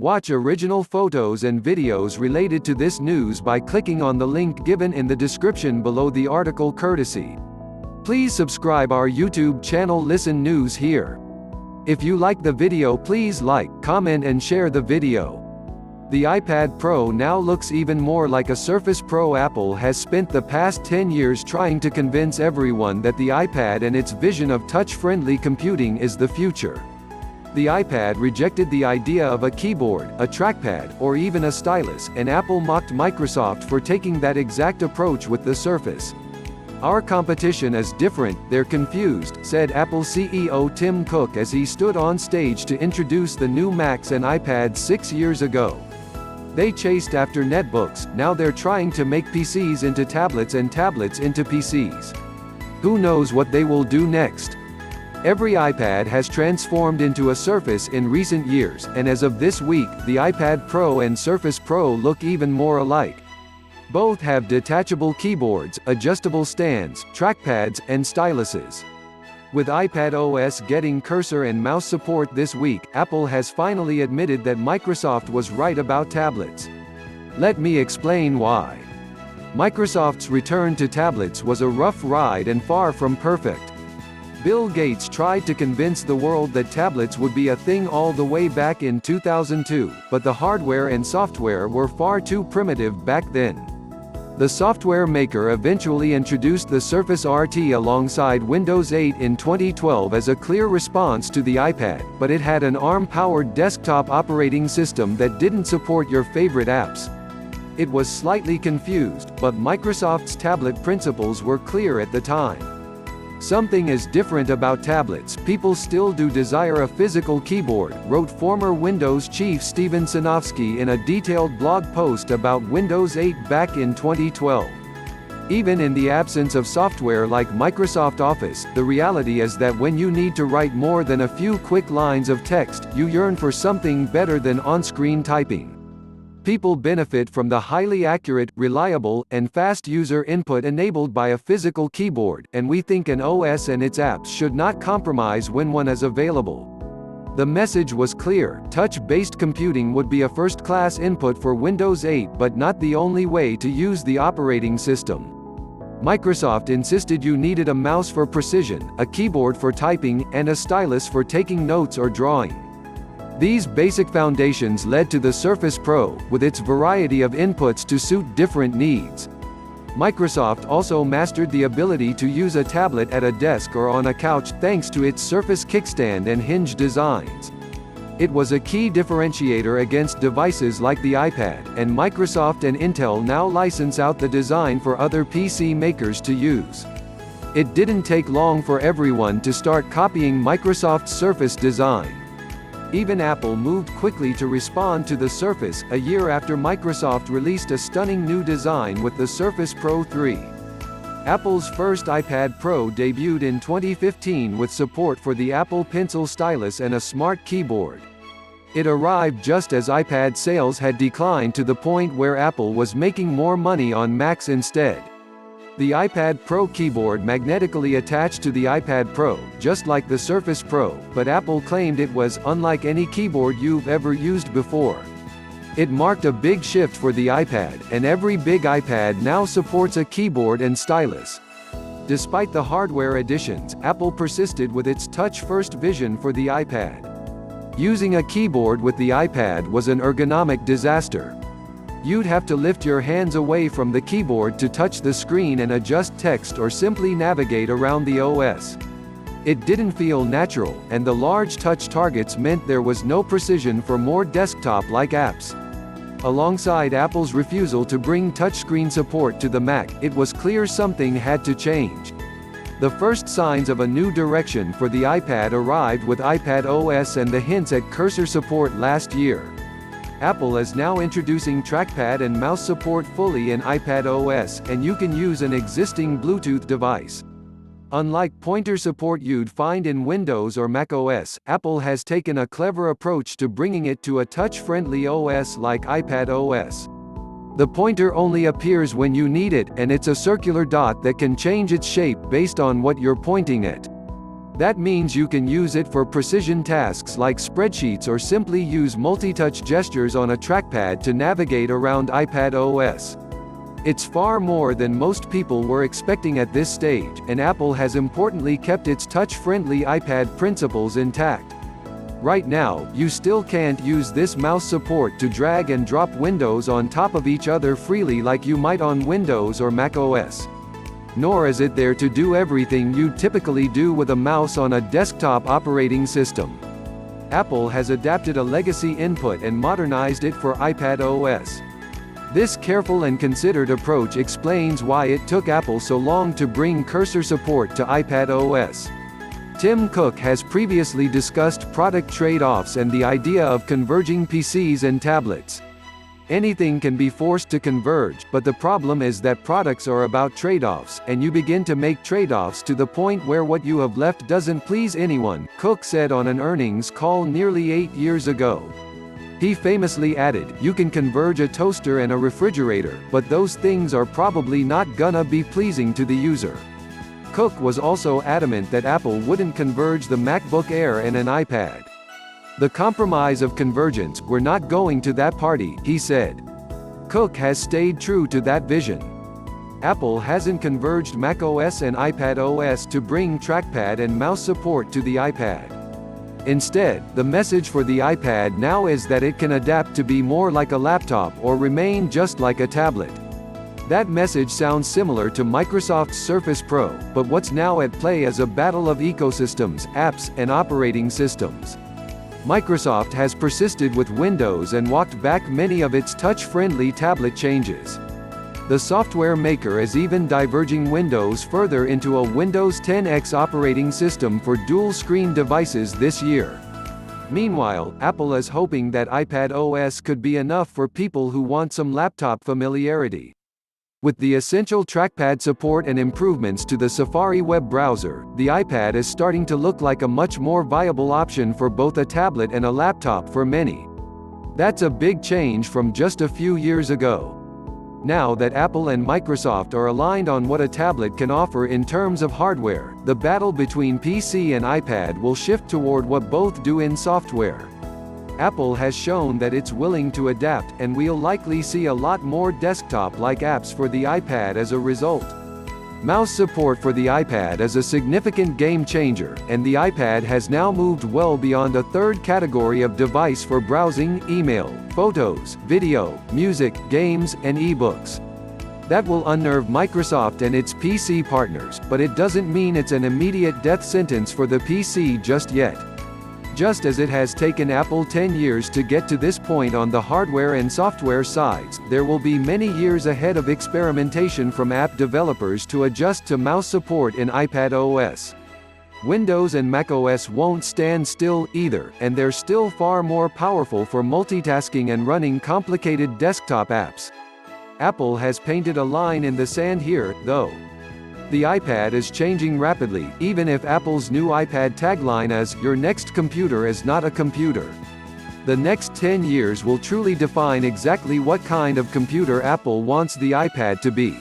Watch original photos and videos related to this news by clicking on the link given in the description below the article courtesy. Please subscribe our YouTube channel Listen News here. If you like the video, please like, comment and share the video. The iPad Pro now looks even more like a Surface Pro. Apple has spent the past 10 years trying to convince everyone that the iPad and its vision of touch-friendly computing is the future. The iPad rejected the idea of a keyboard, a trackpad, or even a stylus, and Apple mocked Microsoft for taking that exact approach with the Surface. "Our competition is different, they're confused," said Apple CEO Tim Cook as he stood on stage to introduce the new Macs and iPads 6 years ago. "They chased after netbooks, now they're trying to make PCs into tablets and tablets into PCs. Who knows what they will do next?" Every iPad has transformed into a Surface in recent years, and as of this week, the iPad Pro and Surface Pro look even more alike. Both have detachable keyboards, adjustable stands, trackpads, and styluses. With iPadOS getting cursor and mouse support this week, Apple has finally admitted that Microsoft was right about tablets. Let me explain why. Microsoft's return to tablets was a rough ride and far from perfect. Bill Gates tried to convince the world that tablets would be a thing all the way back in 2002, but the hardware and software were far too primitive back then. The software maker eventually introduced the Surface RT alongside Windows 8 in 2012 as a clear response to the iPad, but it had an ARM-powered desktop operating system that didn't support your favorite apps. It was slightly confused, but Microsoft's tablet principles were clear at the time. "Something is different about tablets, people still do desire a physical keyboard," wrote former Windows chief Steven Sinofsky in a detailed blog post about Windows 8 back in 2012. Even in the absence of software like Microsoft Office, the reality is that when you need to write more than a few quick lines of text, you yearn for something better than on-screen typing. People benefit from the highly accurate, reliable, and fast user input enabled by a physical keyboard, and we think an OS and its apps should not compromise when one is available. The message was clear: touch-based computing would be a first-class input for Windows 8 but not the only way to use the operating system. Microsoft insisted you needed a mouse for precision, a keyboard for typing, and a stylus for taking notes or drawing. These basic foundations led to the Surface Pro, with its variety of inputs to suit different needs. Microsoft also mastered the ability to use a tablet at a desk or on a couch thanks to its Surface kickstand and hinge designs. It was a key differentiator against devices like the iPad, and Microsoft and Intel now license out the design for other PC makers to use. It didn't take long for everyone to start copying Microsoft's Surface design. Even Apple moved quickly to respond to the Surface, a year after Microsoft released a stunning new design with the Surface Pro 3. Apple's first iPad Pro debuted in 2015 with support for the Apple Pencil stylus and a smart keyboard. It arrived just as iPad sales had declined to the point where Apple was making more money on Macs instead. The iPad Pro keyboard magnetically attached to the iPad Pro, just like the Surface Pro, but Apple claimed it was unlike any keyboard you've ever used before. It marked a big shift for the iPad, and every big iPad now supports a keyboard and stylus. Despite the hardware additions, Apple persisted with its touch-first vision for the iPad. Using a keyboard with the iPad was an ergonomic disaster. You'd have to lift your hands away from the keyboard to touch the screen and adjust text or simply navigate around the OS. It didn't feel natural, and the large touch targets meant there was no precision for more desktop-like apps. Alongside Apple's refusal to bring touchscreen support to the Mac, it was clear something had to change. The first signs of a new direction for the iPad arrived with iPadOS and the hints at cursor support last year. Apple is now introducing trackpad and mouse support fully in iPadOS, and you can use an existing Bluetooth device. Unlike pointer support you'd find in Windows or macOS, Apple has taken a clever approach to bringing it to a touch-friendly OS like iPadOS. The pointer only appears when you need it, and it's a circular dot that can change its shape based on what you're pointing at. That means you can use it for precision tasks like spreadsheets or simply use multi-touch gestures on a trackpad to navigate around iPad OS. It's far more than most people were expecting at this stage, and Apple has importantly kept its touch-friendly iPad principles intact. Right now, you still can't use this mouse support to drag and drop windows on top of each other freely like you might on Windows or Mac OS. Nor is it there to do everything you'd typically do with a mouse on a desktop operating system. Apple has adapted a legacy input and modernized it for iPad OS. This careful and considered approach explains why it took Apple so long to bring cursor support to iPad OS. Tim Cook has previously discussed product trade-offs and the idea of converging PCs and tablets. Anything can be forced to converge, but the problem is that products are about trade-offs, and you begin to make trade-offs to the point where what you have left doesn't please anyone, Cook said on an earnings call nearly 8 years ago. He famously added, "You can converge a toaster and a refrigerator, but those things are probably not gonna be pleasing to the user." Cook was also adamant that Apple wouldn't converge the MacBook Air and an iPad. "The compromise of convergence, we're not going to that party," he said. Cook has stayed true to that vision. Apple hasn't converged macOS and iPad OS to bring trackpad and mouse support to the iPad. Instead, the message for the iPad now is that it can adapt to be more like a laptop or remain just like a tablet. That message sounds similar to Microsoft's Surface Pro, but what's now at play is a battle of ecosystems, apps, and operating systems. Microsoft has persisted with Windows and walked back many of its touch-friendly tablet changes. The software maker is even diverging Windows further into a Windows 10X operating system for dual-screen devices this year. Meanwhile, Apple is hoping that iPad OS could be enough for people who want some laptop familiarity. With the essential trackpad support and improvements to the Safari web browser, the iPad is starting to look like a much more viable option for both a tablet and a laptop for many. That's a big change from just a few years ago. Now that Apple and Microsoft are aligned on what a tablet can offer in terms of hardware, the battle between PC and iPad will shift toward what both do in software. Apple has shown that it's willing to adapt, and we'll likely see a lot more desktop-like apps for the iPad as a result. Mouse support for the iPad is a significant game changer, and the iPad has now moved well beyond a third category of device for browsing, email, photos, video, music, games, and ebooks. That will unnerve Microsoft and its PC partners, but it doesn't mean it's an immediate death sentence for the PC just yet. Just as it has taken Apple 10 years to get to this point on the hardware and software sides, there will be many years ahead of experimentation from app developers to adjust to mouse support in iPad OS. Windows and macOS won't stand still either, and they're still far more powerful for multitasking and running complicated desktop apps. Apple has painted a line in the sand here, though. The iPad is changing rapidly, even if Apple's new iPad tagline is, "Your next computer is not a computer." The next 10 years will truly define exactly what kind of computer Apple wants the iPad to be.